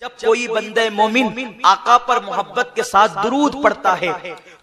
جب کوئی بندے مومن آقا پر محبت کے ساتھ درود پڑھتا ہے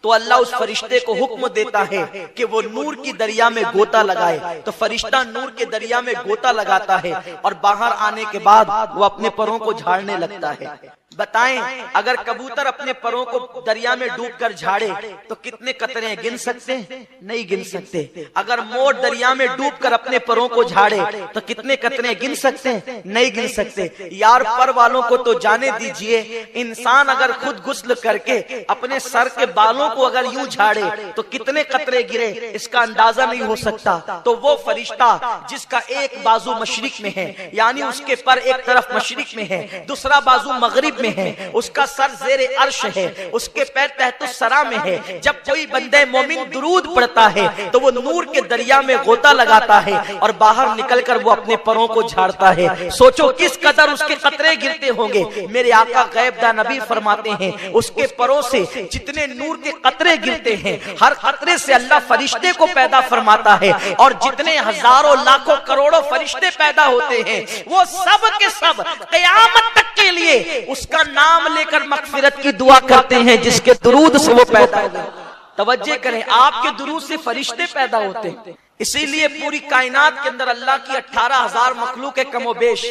تو اللہ اس فرشتے کو حکم دیتا ہے کہ وہ نور کی دریا میں گوتا لگائے، تو فرشتہ نور کے دریا میں گوتا لگاتا ہے اور باہر آنے کے بعد وہ اپنے پروں کو جھاڑنے لگتا ہے۔ بتائیں اگر کبوتر اپنے پروں کو دریا میں ڈوب کر جھاڑے تو کتنے قطرے گن سکتے ہیں؟ نہیں گن سکتے۔ اگر مور دریا میں ڈوب کر اپنے پروں کو جھاڑے تو کتنے قطرے گن سکتے ہیں؟ نہیں گن سکتے۔ یار پر والوں کو تو جانے دیجئے، انسان اگر خود غسل کر کے اپنے سر کے بالوں کو اگر یوں جھاڑے تو کتنے قطرے گرے اس کا اندازہ نہیں ہو سکتا۔ تو وہ فرشتہ جس کا ایک بازو مشرق میں ہے، یعنی اس کے پر ایک طرف مشرق میں ہے، دوسرا بازو مغرب میں ہے، اس کا سر زیر عرش ہے، اس کے پیر تحت الثری میں ہے، جب کوئی بندے مومن درود پڑھتا ہے تو وہ نور کے دریا میں غوطہ لگاتا ہے اور باہر نکل کر وہ اپنے پروں کو جھاڑتا ہے۔ سوچو کس قدر اس کے قطرے گرتے ہوں گے۔ میرے آقا غیب دا نبی فرماتے ہیں اس کے پروں سے جتنے نور کے قطرے گرتے ہیں، ہر قطرے سے اللہ فرشتے کو پیدا فرماتا ہے، اور جتنے ہزاروں لاکھوں کروڑوں فرشتے پیدا ہوتے ہیں وہ سب کے سب قیامت تک کے لیے اس کا نام لے کر مغفرت کی دعا کرتے ہیں جس کے درود سے وہ پیدا ہوتے ہیں۔ توجہ کریں، آپ کے درود سے فرشتے پیدا ہوتے ہیں۔ اسی لیے پوری کائنات کے اندر اللہ کی 18,000 مخلوق ہے کم و بیش۔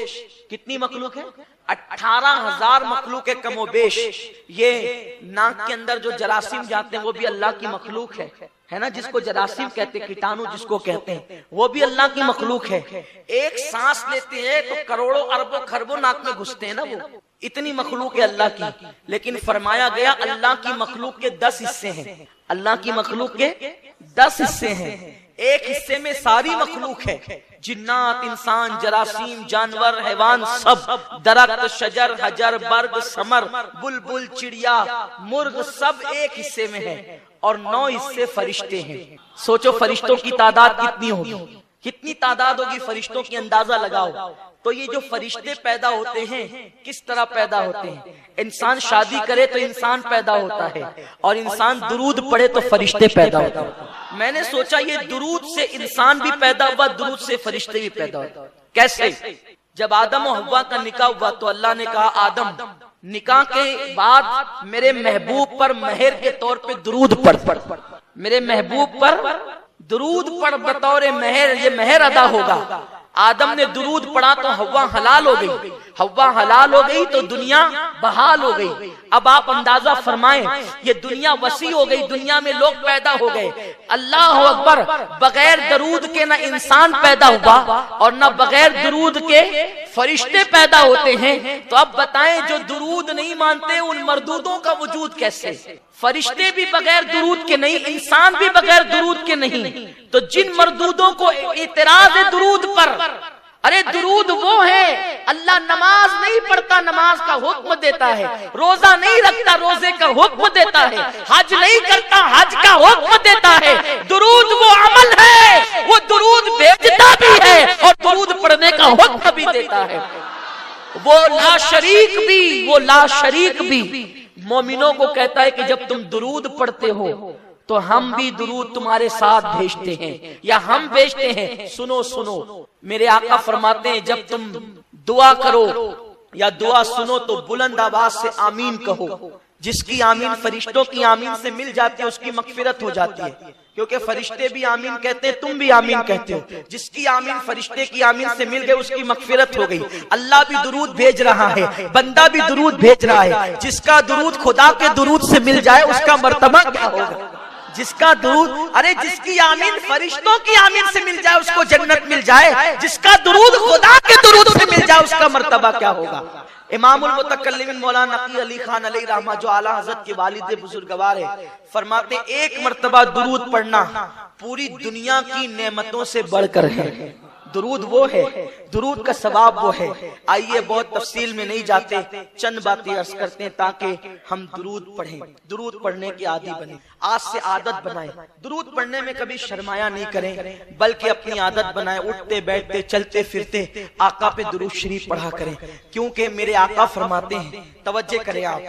کتنی مخلوق ہے؟ 18,000 مخلوق ہے کم و بیش۔ یہ ناک کے اندر جو جراثیم جاتے ہیں وہ بھی اللہ کی مخلوق ہے نا، جس کو جراثیم کہتے ہیں، کیٹانو جس کو کہتے ہیں، وہ بھی اللہ کی مخلوق ہے۔ ایک سانس لیتے ہیں تو کروڑوں اربوں خربوں ناک میں گھستے ہیں نا، وہ اتنی مخلوق ہے اللہ کی۔ لیکن فرمایا گیا اللہ کی مخلوق کے 10 حصے ہیں، اللہ کی مخلوق کے 10 حصے ہیں، ایک حصے میں ساری مخلوق ہے، جنات، انسان، جراثیم، جانور، حیوان، سب، درخت، شجر، حجر، برگ، ثمر، بلبل، چڑیا، مرغ، سب ایک حصے میں ہے، اور 9 حصے فرشتے ہیں۔ سوچو فرشتوں کی تعداد کتنی ہوگی، کتنی تعداد ہوگی فرشتوں کی، اندازہ لگاؤ۔ تو یہ جو فرشتے پیدا ہوتے ہیں کس طرح پیدا ہوتے ہیں؟ انسان شادی کرے تو انسان پیدا ہوتا ہے، اور انسان درود پڑھے تو فرشتے پیدا ہوتے ہیں۔ میں نے سوچا یہ درود سے انسان بھی پیدا ہوا، درود سے فرشتے بھی پیدا ہوتے۔ کیسے؟ جب آدم و حوا کا نکاح ہوا تو اللہ نے کہا آدم نکاح کے بعد میرے محبوب پر مہر کے طور پہ درود پڑھ، میرے محبوب پر درود پڑھ بطور مہر، یہ مہر ادا ہوگا۔ آدم نے درود پڑھا تو حوا حلال ہو گئی، حوا حلال ہو گئی تو دنیا بحال ہو گئی۔ اب آپ اندازہ فرمائیں یہ دنیا وسیع ہو گئی، دنیا میں لوگ پیدا ہو گئے۔ اللہ اکبر، بغیر درود کے نہ انسان پیدا ہوا اور نہ بغیر درود کے فرشتے پیدا ہوتے ہیں۔ تو اب بتائیں جو درود نہیں مانتے ان مردودوں کا وجود کیسے؟ فرشتے بھی بغیر درود کے نہیں، انسان بھی بغیر درود کے نہیں۔ تو جن مردودوں کو اعتراض ہے درود پر، ارے درود وہ ہے، اللہ نماز نہیں پڑھتا نماز کا حکم دیتا ہے، روزہ نہیں رکھتا روزے کا حکم دیتا ہے، حج نہیں کرتا حج کا حکم دیتا ہے۔ درود وہ عمل ہے، وہ درود بھیجتا بھی ہے اور درود پڑھنے کا حکم بھی دیتا ہے۔ وہ لا شریک بھی، وہ لا شریک بھی مومنوں کو کہتا ہے کہ جب تم درود پڑھتے ہو تو ہم بھی درود تمہارے ساتھ بھیجتے ہیں، یا ہم بھیجتے ہیں۔ سنو سنو، میرے آقا فرماتے ہیں جب تم دعا کرو یا دعا سنو تو بلند آواز سے آمین کہو۔ جس کی آمین فرشتوں کی آمین سے مل جاتی ہے اس کی مغفرت ہو جاتی ہے، کیونکہ فرشتے بھی آمین کہتے ہیں، تم بھی آمین کہتے ہو۔ جس کی آمین فرشتے کی آمین سے مل گئے اس کی مغفرت ہو گئی۔ اللہ بھی درود بھیج رہا ہے، بندہ بھی درود بھیج رہا ہے۔ جس کا درود خدا کے درود سے مل جائے اس کا مرتبہ کیا ہوگا؟ جس کا درود، ارے جس کی آمین فرشتوں کی آمین سے مل جائے اس کو جنت مل جائے، جس کا درود خدا کے درود سے مل جائے اس کا مرتبہ کیا ہوگا؟ امام المتکلمین مولانا نقی علی خان علیہ رحمہ جو اعلیٰ حضرت کے والد بزرگوار ہے، فرماتے ہیں ایک مرتبہ درود پڑھنا پوری دنیا کی نعمتوں سے بڑھ کر ہے۔ درود وہ ہے، درود کا ثواب وہ ہے۔ آئیے بہت تفصیل میں نہیں جاتے، چند باتیں عرض کرتے ہیں تاکہ ہم درود پڑھیں، درود پڑھنے کے عادی بنیں، آج سے عادت بنائیں۔ درود پڑھنے میں کبھی شرمایا نہیں کریں بلکہ اپنی عادت بنائیں، اٹھتے بیٹھتے چلتے پھرتے آقا پہ درود شریف پڑھا کریں، کیونکہ میرے آقا فرماتے ہیں، توجہ کریں آپ،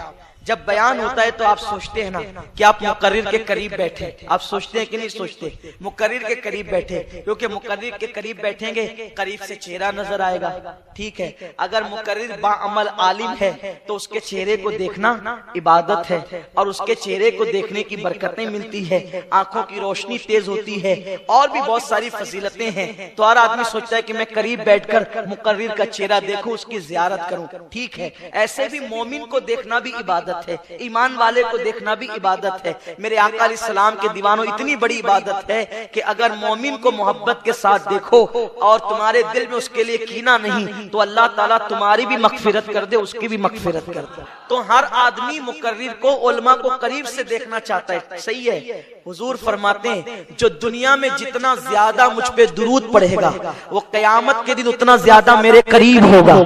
جب بیان ہوتا ہے تو آپ سوچتے ہیں نا کہ آپ مقرر کے قریب بیٹھے، آپ سوچتے ہیں کہ نہیں سوچتے؟ مقرر کے قریب بیٹھے، کیونکہ مقرر کے قریب بیٹھیں گے قریب سے چہرہ نظر آئے گا، ٹھیک ہے؟ اگر مقرر باعمل عالم ہے تو اس کے چہرے کو دیکھنا عبادت ہے، اور اس کے چہرے کو دیکھنے کی برکتیں ملتی ہے، آنکھوں کی روشنی تیز ہوتی ہے، اور بھی بہت ساری فضیلتیں ہیں۔ تو ہر آدمی سوچتا ہے کہ میں قریب بیٹھ کر مقرر کا چہرہ دیکھوں، اس کی زیارت کروں، ٹھیک ہے؟ ایسے بھی مومن کو دیکھنا بھی عبادت ہے، ایمان والے کو دیکھنا بھی عبادت ہے۔ میرے آقا علیہ السلام کے دیوانوں، اتنی بڑی عبادت ہے کہ اگر مومن کو محبت کے ساتھ دیکھو اور تمہارے دل میں اس کے لیے کینہ نہیں تو اللہ تعالیٰ تمہاری بھی مغفرت کر دے، اس کی بھی مغفرت کر دے۔ تو ہر آدمی مقرر کو، علماء کو قریب سے دیکھنا چاہتا ہے، صحیح ہے؟ حضور فرماتے ہیں جو دنیا میں جتنا زیادہ مجھ پہ درود پڑھے گا وہ قیامت کے دن اتنا زیادہ میرے قریب ہوگا۔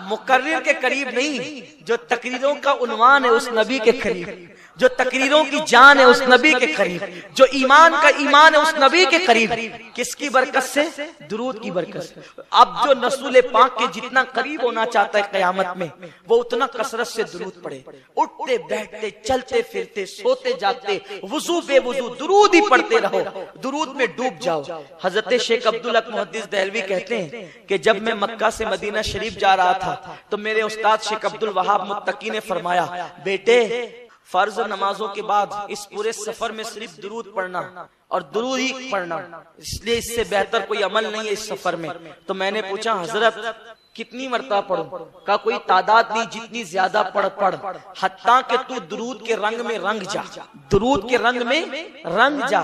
مقرر کے قریب نہیں، جو تقریروں کا عنوان ہے اس نبی کے قریب، جو تقریروں کی جان ہے اس نبی کے قریب، جو ایمان کا ایمان ہے اس نبی کے قریب۔ کس کی برکت سے؟ درود کی برکت سے۔ اب جو رسول پاک کے جتنا قریب ہونا چاہتا ہے قیامت میں، وہ اتنا کثرت سے درود پڑھے، اٹھتے بیٹھتے چلتے پھرتے سوتے جاگتے وضو بے وضو درود ہی پڑھتے رہو، درود میں ڈوب جاؤ۔ حضرت شیخ عبدالحق محدث دہلوی کہتے ہیں کہ جب میں مکہ سے مدینہ شریف جا رہا تھا تو میرے استاد شیخ عبدالوہاب متقی نے فرمایا، بیٹے فرض نمازوں کے بعد اس پورے سفر میں صرف درود پڑھنا اور درود ہی پڑھنا، اس لیے اس سے بہتر کوئی عمل نہیں ہے اس سفر میں۔ تو میں نے پوچھا حضرت کتنی مرتبہ پڑھوں؟ کہا کوئی تعداد نہیں، جتنی زیادہ پڑھ، حتیٰ کہ تو درود کے رنگ میں رنگ جا، درود کے رنگ میں رنگ جا۔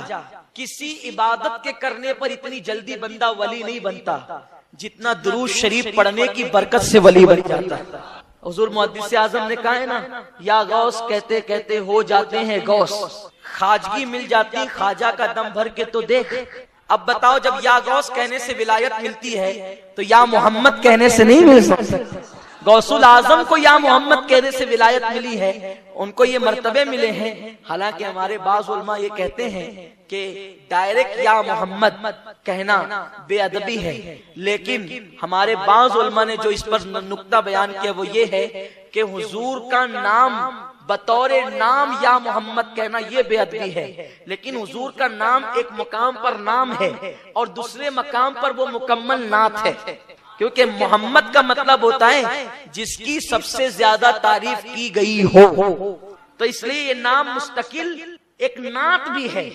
کسی عبادت کے کرنے پر اتنی جلدی بندہ ولی نہیں بنتا جتنا درود شریف پڑھنے کی برکت سے ولی بن جاتا ہے۔ حضور محدث اعظم نے کہا ہے نا، یا غوث کہتے کہتے ہو جاتے ہیں غوث، خواجگی مل جاتی خواجہ کا دم بھر کے تو دیکھ۔ اب بتاؤ جب یا غوث کہنے سے ولایت ملتی ہے تو یا محمد کہنے سے نہیں مل سکتی؟ غوث العظم کو یا محمد کہنے سے ولایت ملی ہے، ان کو یہ مرتبے ملے ہیں۔ حالانکہ ہمارے بعض علماء یہ کہتے ہیں کہ ڈائریکٹ یا محمد کہنا بے ادبی ہے، لیکن ہمارے بعض علماء نے جو اس پر نقطہ بیان کیا وہ یہ ہے کہ حضور کا نام بطور نام یا محمد کہنا یہ بے ادبی ہے، لیکن حضور کا نام ایک مقام پر نام ہے اور دوسرے مقام پر وہ مکمل نعت ہے، کیونکہ محمد کا مطلب ہوتا ہے جس کی سب سے زیادہ تعریف کی گئی ہو، تو اس لیے یہ نام مستقل ایک نعت بھی ہے۔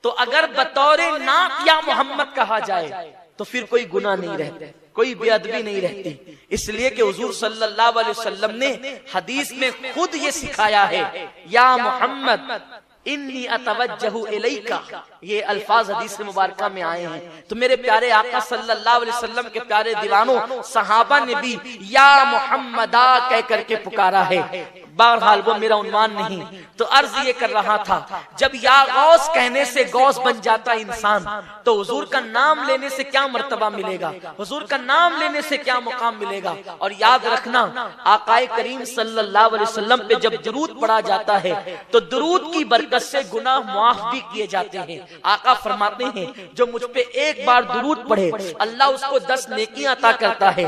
تو اگر بطور نعت یا محمد کہا جائے تو پھر کوئی گناہ نہیں رہتا، کوئی بے ادبی نہیں رہتی، اس لیے کہ حضور صلی اللہ علیہ وسلم نے حدیث میں خود یہ سکھایا ہے، یا محمد انی اتوجہ الیکا، یہ الفاظ حدیث مبارکہ میں آئے ہیں۔ تو میرے پیارے آقا صلی اللہ علیہ وسلم کے پیارے دیوانوں، صحابہ نے بھی یا محمدہ کہہ کر کے پکارا ہے۔ بہرحال وہ میرا عنوان نہیں، تو عرض یہ کر رہا تھا جب یا غوث کہنے سے غوث بن جاتا انسان تو حضور کا نام لینے سے کیا مرتبہ ملے گا، حضور کا نام لینے سے کیا مقام ملے گا۔ اور یاد رکھنا آقا کریم صلی اللہ علیہ وسلم پہ جب درود پڑھا جاتا ہے تو درود کی برکت سے گناہ معاف بھی کیے جاتے ہیں۔ آقا فرماتے ہیں جو مجھ پہ ایک بار درود پڑھے اللہ اس کو 10 نیکیاں عطا کرتا ہے،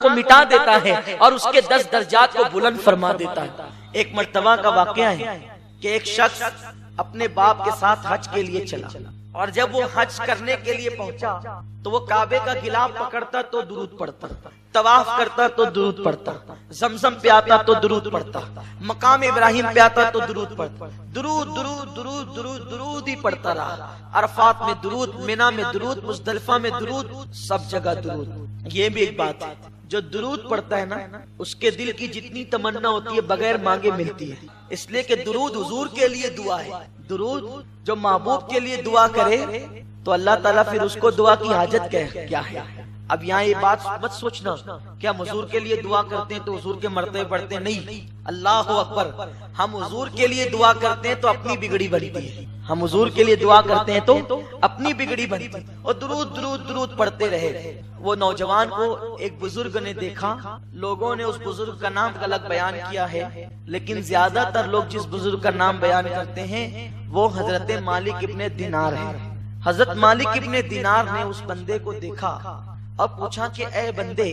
کو مٹا دیتا ہے اور اس کے 10 درجات کو بلند فرما دیتا ہے۔ ایک مرتبہ کا واقعہ ہے کہ ایک شخص اپنے باپ کے ساتھ حج کے لیے چلا، اور جب وہ حج کرنے کے لیے پہنچا تو وہ کعبے کا غلاف پکڑتا تو درود پڑھتا، طواف کرتا تو درود پڑھتا، زمزم پہ آتا تو درود پڑھتا، مقام ابراہیم پہ آتا تو درود پڑھتا، درود درود درود درود درود ہی پڑھتا رہا۔ عرفات میں درود، مینا میں درود، مزدلفہ میں درود، سب جگہ درود۔ یہ بھی ایک بات ہے، جو درود پڑھتا ہے نا اس کے دل کی جتنی تمنا ہوتی ہے بغیر مانگے ملتی ہے، اس لیے کہ درود حضور کے لیے دعا ہے۔ درود جو محبوب کے لیے دعا کرے تو اللہ تعالیٰ پھر اس کو دعا کی حاجت کیا ہے۔ اب یہاں یہ بات مت سوچنا کہ ہم حضور کے لیے دعا کرتے ہیں تو حضور کے مرتبے پڑھتے ہیں، نہیں، اللہ اکبر، ہم حضور کے لیے دعا کرتے ہیں تو اپنی بگڑی بنتی ہے، ہم حضور کے لیے دعا کرتے ہیں تو اپنی بگڑی بنتی ہے، اور درود درود درود پڑھتے رہے۔ وہ نوجوان کو ایک بزرگ نے دیکھا، لوگوں نے اس بزرگ کا نام غلط بیان کیا ہے، لیکن زیادہ تر لوگ جس بزرگ کا نام بیان کرتے ہیں وہ حضرت مالک ابن دینار ہے۔ حضرت مالک ابن دینار نے اس بندے کو دیکھا اور پوچھا کہ اے بندے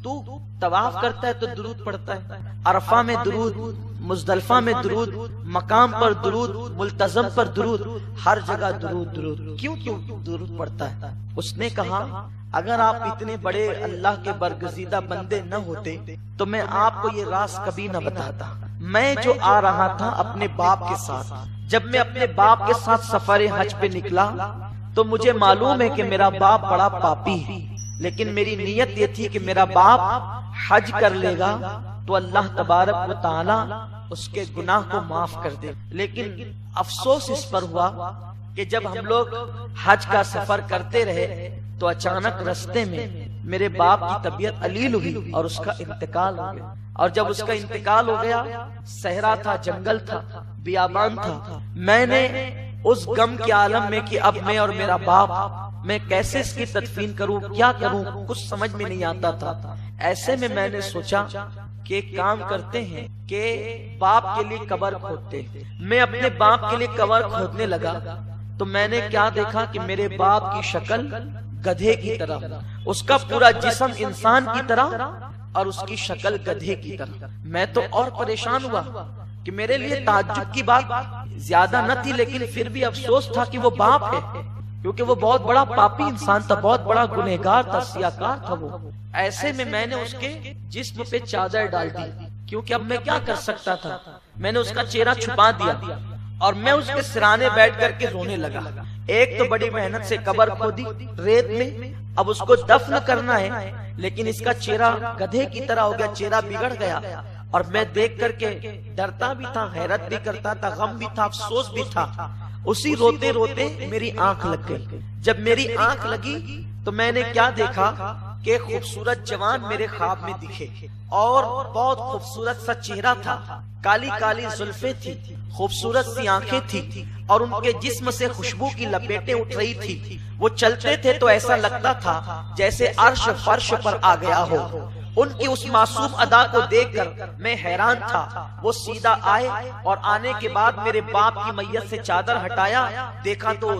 تو طواف کرتا ہے تو درود پڑھتا ہے، عرفہ میں درود، مزدلفہ میں درود، مقام پر درود، ملتزم پر درود، ہر جگہ درود درود۔ کیوں درود پڑھتا ہے؟ اس نے کہا اگر آپ اتنے بڑے اللہ کے برگزیدہ بندے نہ ہوتے تو میں آپ کو یہ راز کبھی نہ بتاتا۔ میں جو آ رہا تھا اپنے باپ کے ساتھ، جب میں اپنے باپ کے ساتھ سفر حج پہ نکلا تو مجھے معلوم ہے کہ میرا باپ بڑا پاپی ہے، لیکن میری نیت یہ تھی کہ میرا باپ حج کر لے گا تو اللہ تبارک و تعالی اس کے گناہ کو معاف کر دے۔ لیکن افسوس اس پر ہوا کہ جب ہم لوگ حج کا سفر کرتے رہے تو اچانک رستے میں میرے باپ کی طبیعت علیل ہوئی اور اس کا انتقال ہو گیا۔ اور جب اس کا انتقال ہو گیا، صحرا تھا، جنگل تھا، بیابان تھا، میں نے اس غم کے عالم میں کہ اب میں اور میرا باپ، میں کیسے اس کی تدفین کروں، کیا کروں، کچھ سمجھ میں نہیں آتا تھا۔ ایسے میں نے سوچا کہ ایک کام کرتے ہیں کہ باپ کے لیے قبر کھودتے ہیں۔ میں اپنے باپ کے لیے قبر کھودنے لگا تو میں نے کیا دیکھا کہ میرے باپ کی شکل گدھے کی طرح، اس کا پورا جسم انسان کی طرح اور اس کی شکل گدھے کی طرح۔ میں تو اور پریشان ہوا کہ میرے لیے تعجب کی بات زیادہ نہ تھی، لیکن پھر بھی افسوس تھا کہ وہ باپ ہے، کیونکہ وہ بہت بڑا پاپی انسان تھا، بہت بڑا گنہگار تھا، سیاکار تھا وہ۔ ایسے میں نے اس کے جسم پہ چادر ڈال دی، کیونکہ اب میں کیا کر سکتا تھا، میں نے اس کا چہرہ چھپا دیا اور میں اس کے سرانے بیٹھ کر کے رونے لگا۔ ایک تو بڑی محنت سے قبر کھودی ریت میں، اب اس کو دفن کرنا ہے، لیکن اس کا چہرہ گدھے کی طرح ہو گیا، چہرہ بگڑ گیا۔ اور میں دیکھ کر کے ڈرتا بھی تھا، حیرت بھی کرتا تھا، غم بھی تھا، افسوس بھی تھا۔ اسی روتے روتے میری آنکھ لگ گئی۔ جب میری آنکھ لگی تو میں نے کیا دیکھا کہ خوبصورت جوان میرے خواب میں دکھے اور بہت خوبصورت سا چہرہ تھا، کالی کالی زلفیں تھی، خوبصورت سی آنکھیں تھی اور ان کے جسم سے خوشبو کی لپیٹیں اٹھ رہی تھی۔ وہ چلتے تھے تو ایسا لگتا تھا جیسے عرش فرش پر آ گیا ہو۔ ان کی اس معصوم ادا کو دیکھ کر میں حیران تھا۔ وہ سیدھا آئے اور آنے کے بعد میرے باپ کی میت سے چادر ہٹایا، دیکھا تو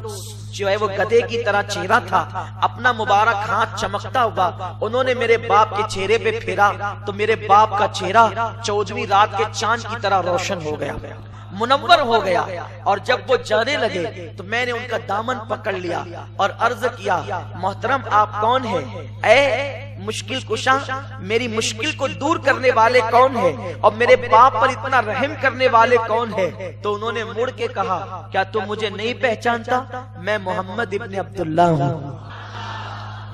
جو ہے وہ گدھے کی طرح چہرہ تھا، اپنا مبارک ہاتھ چمکتا ہوا انہوں نے میرے باپ کے چہرے پہ پھیرا تو میرے باپ کا چہرہ 14ویں رات کے چاند کی طرح روشن ہو گیا، منور ہو گیا۔ اور جب وہ جانے لگے تو میں نے ان کا دامن پکڑ لیا اور عرض کیا، محترم آپ کون ہیں؟ اے مشکل کشا، میری مشکل کو دور کرنے والے کون ہیں اور میرے باپ پر اتنا رحم کرنے والے کون ہیں؟ تو انہوں نے مڑ کے کہا، کیا تم مجھے نہیں پہچانتا؟ میں محمد ابن عبداللہ ہوں،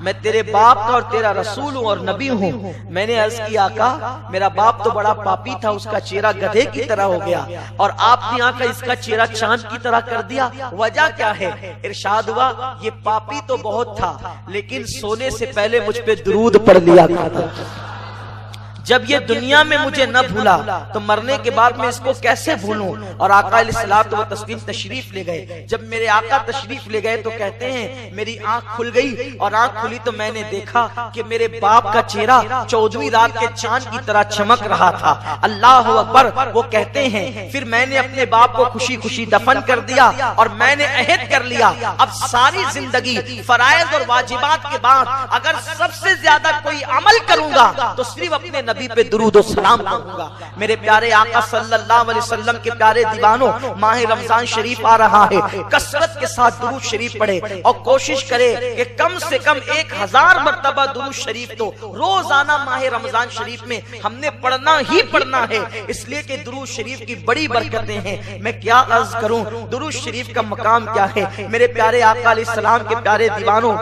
میں تیرے باپ کا اور تیرا رسول ہوں اور نبی ہوں۔ میں نے عرض کیا، آقا میرا باپ تو بڑا پاپی تھا، اس کا چہرہ گدھے کی طرح ہو گیا اور آپ نے آ کر اس کا چہرہ چاند کی طرح کر دیا، وجہ کیا ہے؟ ارشاد ہوا، یہ پاپی تو بہت تھا لیکن سونے سے پہلے مجھ پہ درود پڑھ لیا کرتا تھا۔ جب یہ دنیا میں مجھے نہ بھولا تو مرنے کے بعد میں اس کو کیسے بھولوں؟ اور آقا علیہ الصلوۃ والتسلیم تشریف لے گئے۔ جب میرے آقا تشریف لے گئے تو کہتے ہیں میری آنکھ کھل گئی اور آنکھ کھلی تو میں نے دیکھا کہ میرے باپ کا چہرہ 14ویں رات کے چاند کی طرح چمک رہا تھا۔ اللہ اکبر۔ وہ کہتے ہیں پھر میں نے اپنے باپ کو خوشی خوشی دفن کر دیا اور میں نے عہد کر لیا اب ساری زندگی فرائض اور واجبات کے بعد اگر سب سے زیادہ کوئی عمل کروں گا تو صرف اپنے نبی پہ درود و سلام پڑھوں گا۔ میرے پیارے آقا صلی اللہ علیہ وسلم کے پیارے دیوانوں، ماہ رمضان شریف آ رہا ہے، کثرت کے ساتھ درود شریف پڑھے اور کوشش کرے کہ کم سے کم 1000 مرتبہ درود شریف تو روزانہ ماہ رمضان شریف میں ہم نے پڑھنا ہی پڑھنا ہے، اس لیے کہ درود شریف کی بڑی برکتیں ہیں۔ میں کیا عرض کروں، درود شریف کا مقام کیا ہے۔ میرے پیارے آقا علیہ السلام کے پیارے دیوانوں،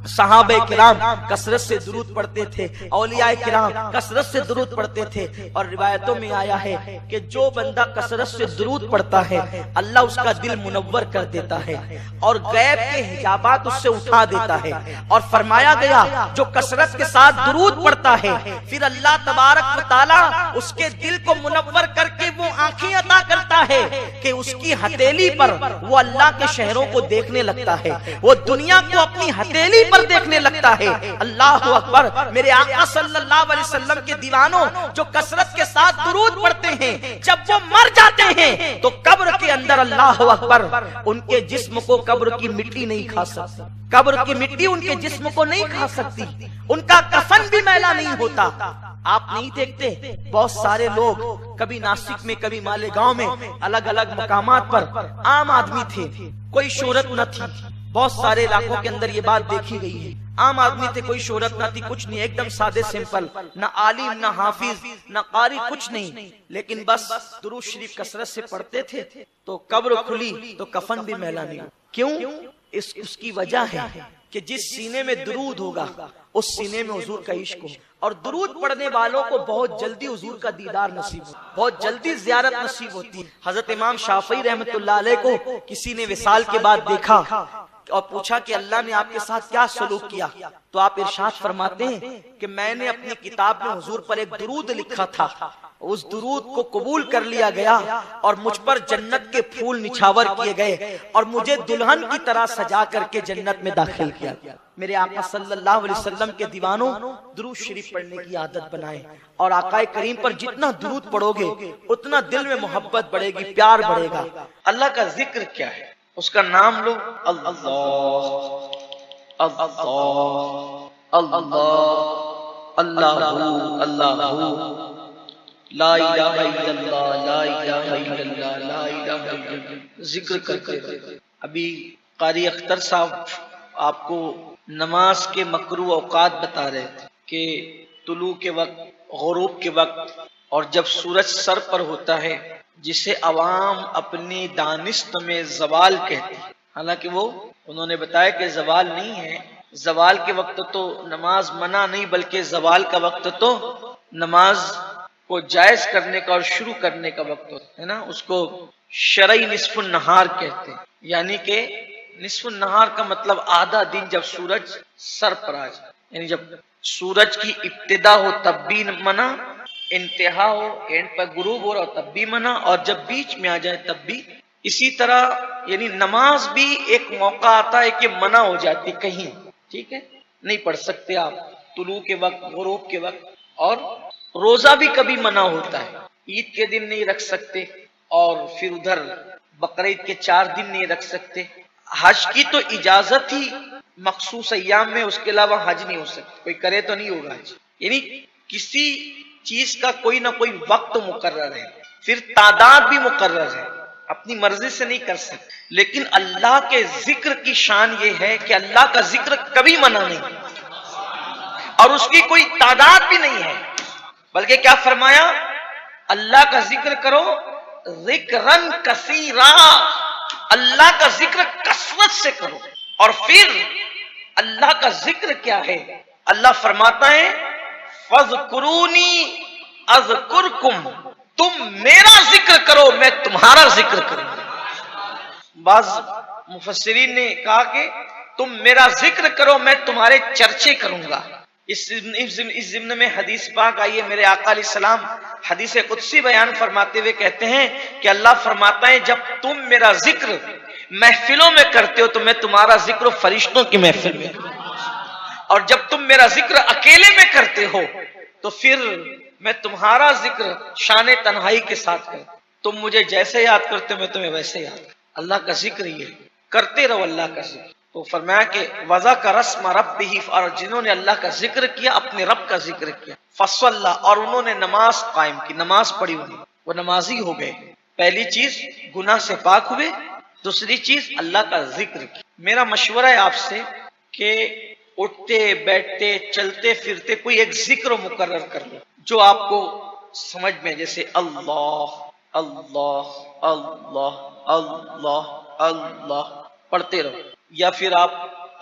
صحابہ کرام کثرت سے درود پڑھتے تھے، اولیاء کرام کثرت سے درود پڑھتے تھے، اور روایتوں میں آیا ہے کہ جو بندہ کثرت سے درود پڑھتا ہے اللہ اس کا دل منور کر دیتا ہے اور غیب کے حجابات اس سے اٹھا دیتا ہے۔ اور فرمایا گیا جو کثرت کے ساتھ درود پڑھتا ہے پھر اللہ تبارک و تعالی اس کے دل کو منور کر کے وہ آنکھیں عطا کرتا ہے کہ اس کی ہتھیلی پر وہ اللہ کے شہروں کو دیکھنے لگتا ہے، وہ دنیا کو اپنی ہتھیلی پر دیکھنے لگتا ہے۔ اللہ اکبر! میرے آقا صلی اللہ علیہ وسلم کے دیوانوں جو کثرت کے ساتھ درود پڑھتے ہیں، جب وہ مر جاتے ہیں تو قبر کے اندر اللہ اکبر ان کے جسم کو قبر کی مٹی نہیں کھا سکتی، قبر کی مٹی ان کے جسم کو نہیں کھا سکتی، ان کا کفن بھی میلا نہیں ہوتا۔ آپ نہیں دیکھتے بہت سارے لوگ کبھی ناسک میں کبھی مالیگاؤں میں الگ الگ مقامات پر عام آدمی تھے، کوئی شہرت نہ تھی، بہت سارے علاقوں کے اندر یہ بات دیکھی گئی ہے، عام آدمی تھے، کوئی شہرت نہ تھی، کچھ نہیں، ایک دم سادے سمپل، نہ عالم نہ حافظ نہ قاری، کچھ نہیں، لیکن بس درود شریف کثرت سے پڑھتے تھے تو قبر کھلی تو کفن بھی میلا نہیں۔ کیوں؟ اس کی وجہ ہے کہ جس سینے میں درود ہوگا اس سینے میں حضور کا عشق ہو، اور درود پڑھنے والوں کو بہت جلدی حضور کا دیدار نصیب ہو، بہت جلدی زیارت نصیب ہوتی ہے۔ حضرت امام شافعی رحمۃ اللہ علیہ کو کسی نے وصال کے بعد دیکھا اور پوچھا کہ اللہ نے آپ کے ساتھ کیا سلوک کیا، تو آپ ارشاد فرماتے ہیں کہ میں نے اپنی کتاب میں حضور پر ایک درود لکھا تھا، اس درود کو قبول کر لیا گیا اور مجھ پر جنت کے پھول نچھاور کیے گئے اور مجھے دلہن کی طرح سجا کر کے جنت میں داخل کیا گیا۔ میرے آقا صلی اللہ علیہ وسلم کے دیوانوں درود شریف پڑھنے کی عادت بنائیں، اور آقا کریم پر جتنا درود پڑھو گے اتنا دل میں محبت بڑھے گی، پیار بڑھے گا۔ اللہ کا ذکر کیا ہے؟ اس کا نام لو، اللہ اللہ اللہ اللہ اللہ، لا الہ الا اللہ، لا الہ الا اللہ، لا الہ الا اللہ، ذکر کرتے رہو۔ ابھی قاری اختر صاحب آپ کو نماز کے مکروہ اوقات بتا رہے تھے کہ طلوع کے وقت، غروب کے وقت، اور جب سورج سر پر ہوتا ہے، جسے عوام اپنی دانست میں زوال کہتے ہیں، حالانکہ وہ انہوں نے بتایا کہ زوال نہیں ہے، زوال کے وقت تو نماز منع نہیں، بلکہ زوال کا وقت تو نماز کو جائز کرنے کا اور شروع کرنے کا وقت ہوتا ہے نا، اس کو شرعی نصف النہار کہتے ہیں، یعنی کہ نصف النہار کا مطلب آدھا دن جب سورج سر پر آ جائے، یعنی جب سورج کی ابتدا ہو تب بھی منع، انتہا ہو اینڈ پر غروب ہو رہا ہو تب بھی منع، اور جب بیچ میں آ جائے تب بھی۔ اسی طرح یعنی نماز بھی ایک موقع آتا ہے کہ منع ہو جاتی کہیں، ٹھیک ہے، نہیں پڑھ سکتے آپ طلوع کے وقت، غروب کے وقت، اور روزہ بھی کبھی منع ہوتا ہے، عید کے دن نہیں رکھ سکتے، اور پھر ادھر بقرعید کے 4 دن نہیں رکھ سکتے۔ حج کی تو اجازت ہی مخصوص ایام میں، اس کے علاوہ حج نہیں ہو سکتا، کوئی کرے تو نہیں ہوگا حج، یعنی کسی چیز کا کوئی نہ کوئی وقت مقرر ہے، پھر تعداد بھی مقرر ہے، اپنی مرضی سے نہیں کر سکتے۔ لیکن اللہ کے ذکر کی شان یہ ہے کہ اللہ کا ذکر کبھی منع نہیں، اور اس کی کوئی تعداد بھی نہیں ہے، بلکہ کیا فرمایا؟ اللہ کا ذکر کرو ذکرن کثیرا، اللہ کا ذکر کثرت سے کرو۔ اور پھر اللہ کا ذکر کیا ہے؟ اللہ فرماتا ہے فَاذْكُرُونِي أَذْكُرْكُمْ، تم میرا ذکر کرو میں تمہارا ذکر کروں۔ بعض مفسرین نے کہا کہ تم میرا ذکر کرو میں تمہارے چرچے کروں گا۔ اس ضمن میں حدیث پاک آئی ہے، میرے آقا علیہ السلام حدیث قدسی بیان فرماتے ہوئے کہتے ہیں کہ اللہ فرماتا ہے جب تم میرا ذکر محفلوں میں کرتے ہو تو میں تمہارا ذکر فرشتوں کی محفل میں، اور جب تم میرا ذکر اکیلے میں کرتے ہو تو پھر میں تمہارا ذکر شان تنہائی کے ساتھ کرتا، تم مجھے جیسے یاد کرتے ہو میں تمہیں ویسے یاد کرتا۔ اللہ کا ذکر یہ کرتے رہو، اللہ کا ذکر۔ تو فرمایا کہ وَذَكَرَ اسْمَ رَبِّهِ، اور جنہوں نے اللہ کا ذکر کیا اپنے رب کا ذکر کیا، فَصَلَّى، اور انہوں نے نماز قائم کی، نماز پڑھی ہوئی، وہ نمازی ہو گئے۔ پہلی چیز گناہ سے پاک ہوئے، دوسری چیز اللہ کا ذکر کی۔ میرا مشورہ ہے آپ سے کہ اٹھتے بیٹھتے چلتے پھرتے کوئی ایک ذکر مقرر کر لو جو آپ کو سمجھ میں، جیسے اللہ اللہ اللہ اللہ اللہ پڑھتے رہو، یا پھر آپ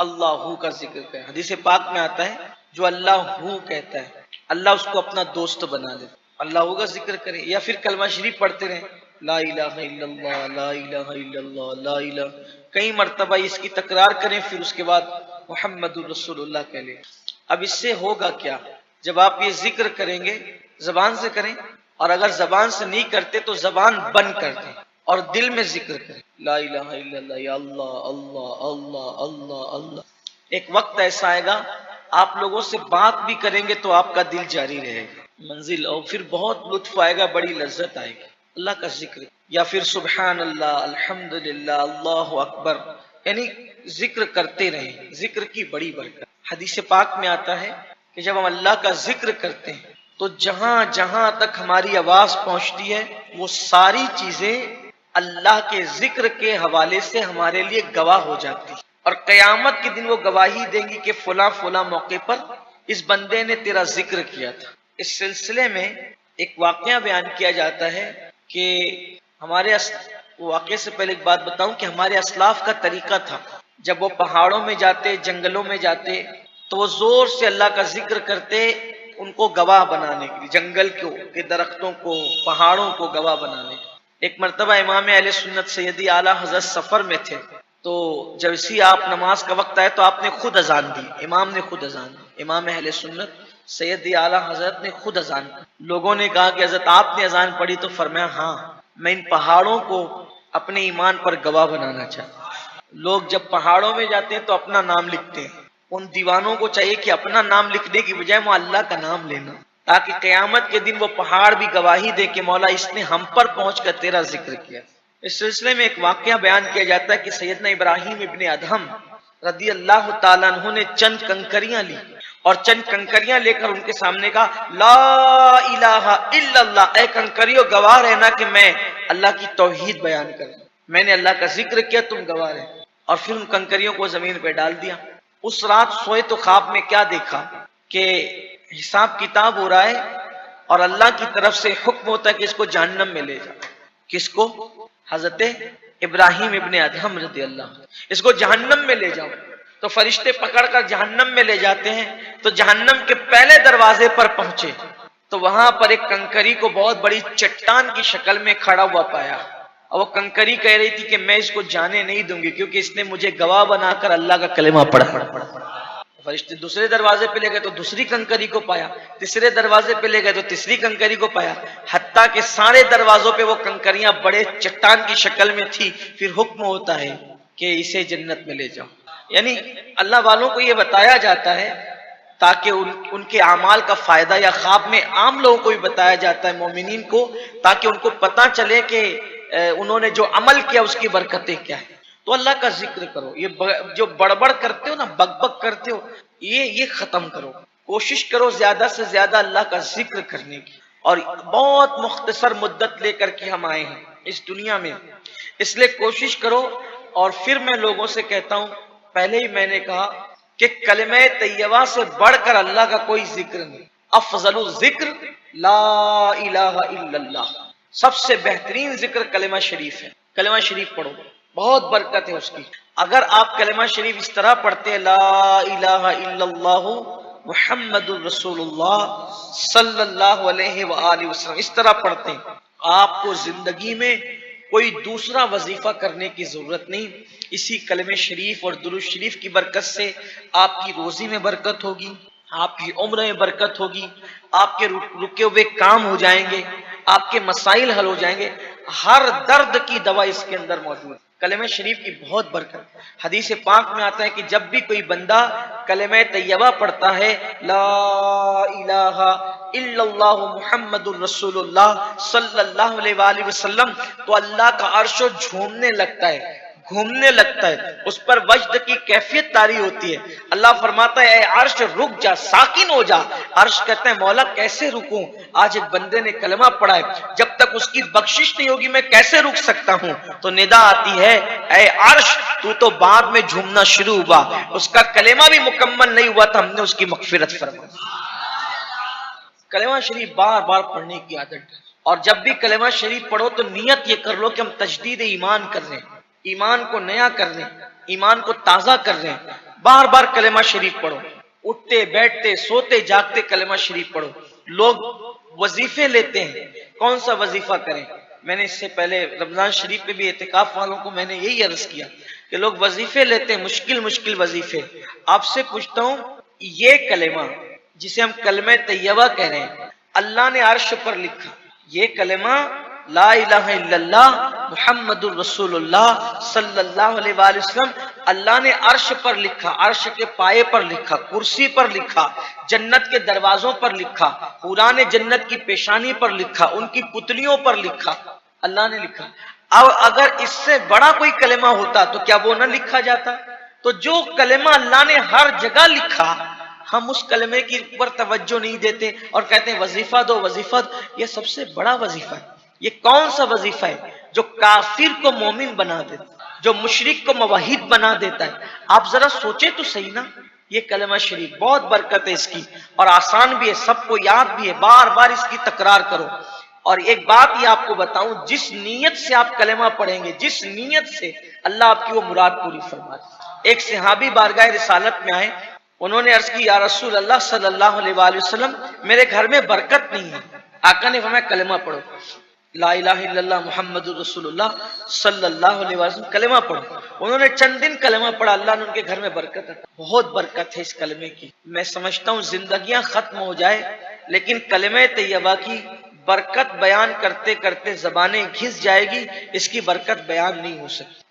اللہ کا ذکر کریں۔ حدیث پاک میں آتا ہے جو اللہ کہتا ہے اللہ اس کو اپنا دوست بنا دے، اللہ کا ذکر کریں، یا پھر کلمہ شریف پڑھتے رہیں، لا الہ الا اللہ لا الہ الا اللہ لا الہ، کئی مرتبہ اس کی تکرار کریں، پھر اس کے بعد محمد الرسول اللہ کہہ لیں۔ اب اس سے ہوگا کیا؟ جب آپ یہ ذکر کریں گے زبان سے کریں، اور اگر زبان سے نہیں کرتے تو زبان بند کر دیں اور دل میں ذکر کریں لا الہ الا اللہ یا اللہ اللہ اللہ اللہ اللہ۔ ایک وقت ایسا آئے گا آپ لوگوں سے بات بھی کریں گے تو آپ کا دل جاری رہے گا منزل، اور پھر بہت لطف آئے گا، بڑی لذت آئے گی اللہ کا ذکر، یا پھر سبحان اللہ الحمدللہ اللہ اکبر، یعنی ذکر کرتے رہیں۔ ذکر کی بڑی برکت حدیث پاک میں آتا ہے کہ جب ہم اللہ کا ذکر کرتے ہیں تو جہاں جہاں تک ہماری آواز پہنچتی ہے وہ ساری چیزیں اللہ کے ذکر کے حوالے سے ہمارے لیے گواہ ہو جاتی ہے، اور قیامت کے دن وہ گواہی دیں گی کہ فلاں فلاں موقع پر اس بندے نے تیرا ذکر کیا تھا۔ اس سلسلے میں ایک واقعہ بیان کیا جاتا ہے کہ ہمارے واقعے سے پہلے ایک بات بتاؤں کہ ہمارے اسلاف کا طریقہ تھا، جب وہ پہاڑوں میں جاتے، جنگلوں میں جاتے تو وہ زور سے اللہ کا ذکر کرتے، ان کو گواہ بنانے کے لیے، جنگل کے درختوں کو، پہاڑوں کو گواہ بنانے کے۔ ایک مرتبہ امام اہل سنت سیدی اعلیٰ حضرت سفر میں تھے، تو جب اسی آپ نماز کا وقت آئے تو آپ نے خود اذان دی، امام نے خود اذان دی، امام اہل سنت سیدی اعلیٰ حضرت نے خود اذان دی۔ لوگوں نے کہا کہ حضرت آپ نے اذان پڑھی؟ تو فرمایا ہاں، میں ان پہاڑوں کو اپنے ایمان پر گواہ بنانا چاہتا ہوں۔ لوگ جب پہاڑوں میں جاتے ہیں تو اپنا نام لکھتے ہیں، ان دیوانوں کو چاہیے کہ اپنا نام لکھنے کی بجائے وہ اللہ کا نام لینا، تاکہ قیامت کے دن وہ پہاڑ بھی گواہی دے کہ مولا اس نے ہم پر پہنچ کر تیرا ذکر کیا۔ اس سلسلے میں ایک واقعہ بیان کیا جاتا ہے کہ سیدنا ابراہیم ابن ادہم رضی اللہ تعالیٰ عنہ نے چند کنکریاں لی اور چند کنکریاں لے کر ان کے سامنے کہا لا الہ الا اللہ، اے کنکریوں گواہ رہنا کہ میں اللہ کی توحید بیان کروں، میں نے اللہ کا ذکر کیا، تم گواہ رہے۔ اور پھر ان کنکریوں کو زمین پہ ڈال دیا۔ اس رات سوئے تو خواب میں کیا دیکھا کہ حساب کتاب ہو رہا ہے اور اللہ کی طرف سے حکم ہوتا ہے کہ اس کو جہنم میں لے جاؤ۔ کس کو؟ حضرت ابراہیم ابن ادہم رضی اللہ، اس کو جہنم میں لے جاؤ۔ تو فرشتے پکڑ کر جہنم میں لے جاتے ہیں، تو جہنم کے پہلے دروازے پر پہنچے تو وہاں پر ایک کنکری کو بہت بڑی چٹان کی شکل میں کھڑا ہوا پایا، اور وہ کنکری کہہ رہی تھی کہ میں اس کو جانے نہیں دوں گی کیونکہ اس نے مجھے گواہ بنا کر اللہ کا کلمہ پڑھا۔ فرشتے دوسرے دروازے پہ لے گئے تو دوسری کنکری کو پایا، تیسرے دروازے پہ لے گئے تو تیسری کنکری کو پایا، حتیٰ کہ سارے دروازوں پہ وہ کنکریاں بڑے چٹان کی شکل میں تھی۔ پھر حکم ہوتا ہے کہ اسے جنت میں لے جاؤ۔ یعنی اللہ والوں کو یہ بتایا جاتا ہے تاکہ ان کے اعمال کا فائدہ، یا خواب میں عام لوگوں کو بھی بتایا جاتا ہے مومنین کو، تاکہ ان کو پتہ چلے کہ انہوں نے جو عمل کیا اس کی برکتیں کیا ہیں۔ تو اللہ کا ذکر کرو، یہ جو بڑبڑ کرتے ہو نا، بک بک کرتے ہو، یہ ختم کرو، کوشش کرو زیادہ سے زیادہ اللہ کا ذکر کرنے کی۔ اور بہت مختصر مدت لے کر کے ہم آئے ہیں اس دنیا میں، اس لیے کوشش کرو۔ اور پھر میں لوگوں سے کہتا ہوں، پہلے ہی میں نے کہا کہ کلمہ طیبہ سے بڑھ کر اللہ کا کوئی ذکر نہیں۔ افضل الذکر لا الہ الا اللہ، سب سے بہترین ذکر کلمہ شریف ہے۔ کلمہ شریف پڑھو، بہت برکت ہے اس کی۔ اگر آپ کلمہ شریف اس طرح پڑھتے لا الہ الا اللہ محمد الرسول اللہ صلی اللہ علیہ وآلہ وسلم، اس طرح پڑھتے ہیں، آپ کو زندگی میں کوئی دوسرا وظیفہ کرنے کی ضرورت نہیں۔ اسی کلمہ شریف اور درود شریف کی برکت سے آپ کی روزی میں برکت ہوگی، آپ کی عمر میں برکت ہوگی، آپ کے رکے ہوئے کام ہو جائیں گے، آپ کے مسائل حل ہو جائیں گے، ہر درد کی دوا اس کے اندر موجود ہے۔ کلمہ شریف کی بہت برکت۔ حدیث پاک میں آتا ہے کہ جب بھی کوئی بندہ کلمہ طیبہ پڑھتا ہے لا الہ الا اللہ محمد الرسول اللہ صلی اللہ علیہ وآلہ وسلم، تو اللہ کا عرش جھومنے لگتا ہے، گھومنے لگتا ہے، اس پر وجد کی کیفیت طاری ہوتی ہے۔ اللہ فرماتا ہے اے عرش رک جا، ساکن ہو جا۔ عرش کہتا ہے مولا کیسے رکوں، آج ایک بندے نے کلمہ پڑھا ہے، جب تک اس کی بخشش نہیں ہوگی میں کیسے رک سکتا ہوں؟ تو ندا آتی ہے اے عرش تو بعد میں جھومنا شروع ہوا، اس کا کلمہ بھی مکمل نہیں ہوا تھا، ہم نے اس کی مغفرت فرمائی۔ کلمہ شریف بار بار پڑھنے کی عادت ہے، اور جب بھی کلمہ شریف پڑھو تو نیت یہ کر لو کہ ہم تجدید ایمان کر رہے ہیں، ایمان کو نیا کر رہے ہیں، ایمان کو تازہ کر رہے ہیں۔ بار بار کلمہ شریف پڑھو، اٹھتے بیٹھتے سوتے جاگتے کلمہ شریف پڑھو۔ لوگ وظیفے لیتے ہیں، کون سا وظیفہ کریں؟ میں نے اس سے پہلے رمضان شریف میں بھی اعتکاف والوں کو میں نے یہی عرض کیا کہ لوگ وظیفے لیتے ہیں، مشکل وظیفے۔ آپ سے پوچھتا ہوں، یہ کلمہ جسے ہم کلمہ طیبہ کہہ رہے ہیں، اللہ نے عرش پر لکھا، یہ کلمہ لا الہ الا اللہ محمد الرسول اللہ صلی اللہ علیہ وآلہ وسلم، اللہ نے عرش پر لکھا، عرش کے پائے پر لکھا، کرسی پر لکھا، جنت کے دروازوں پر لکھا، حوران جنت کی پیشانی پر لکھا، ان کی پتلیوں پر لکھا، اللہ نے لکھا۔ اب اگر اس سے بڑا کوئی کلمہ ہوتا تو کیا وہ نہ لکھا جاتا؟ تو جو کلمہ اللہ نے ہر جگہ لکھا، ہم اس کلمے کی اوپر توجہ نہیں دیتے اور کہتے ہیں وظیفہ دو وظیفہ دو۔ یہ سب سے بڑا وظیفہ ہے۔ یہ کون سا وظیفہ ہے جو کافر کو مومن بنا دیتا ہے، جو مشرک کو موحد بنا دیتا ہے؟ آپ ذرا سوچیں تو صحیح نا۔ یہ کلمہ شریف بہت برکت ہے اس کی، اور آسان بھی ہے، سب کو یاد بھی ہے، بار بار اس کی تکرار کرو۔ اور ایک بات یہ آپ کو بتاؤں، جس نیت سے آپ کلمہ پڑھیں گے، جس نیت سے، اللہ آپ کی وہ مراد پوری فرما دے۔ ایک صحابی بارگاہ رسالت میں آئے، انہوں نے عرض کی یا رسول اللہ صلی اللہ علیہ وآلہ وسلم، میرے گھر میں برکت نہیں ہے۔ آقا نے فرمایا کلمہ پڑھو، لا الہ الا اللہ محمد الرسول اللہ صلی اللہ علیہ وسلم، کلمہ پڑھو۔ انہوں نے چند دن کلمہ پڑھا، اللہ نے ان کے گھر میں برکت عطا۔ بہت برکت ہے اس کلمے کی۔ میں سمجھتا ہوں زندگیاں ختم ہو جائے لیکن کلمہ طیبہ کی برکت بیان کرتے کرتے زبانیں گھس جائے گی، اس کی برکت بیان نہیں ہو سکتی۔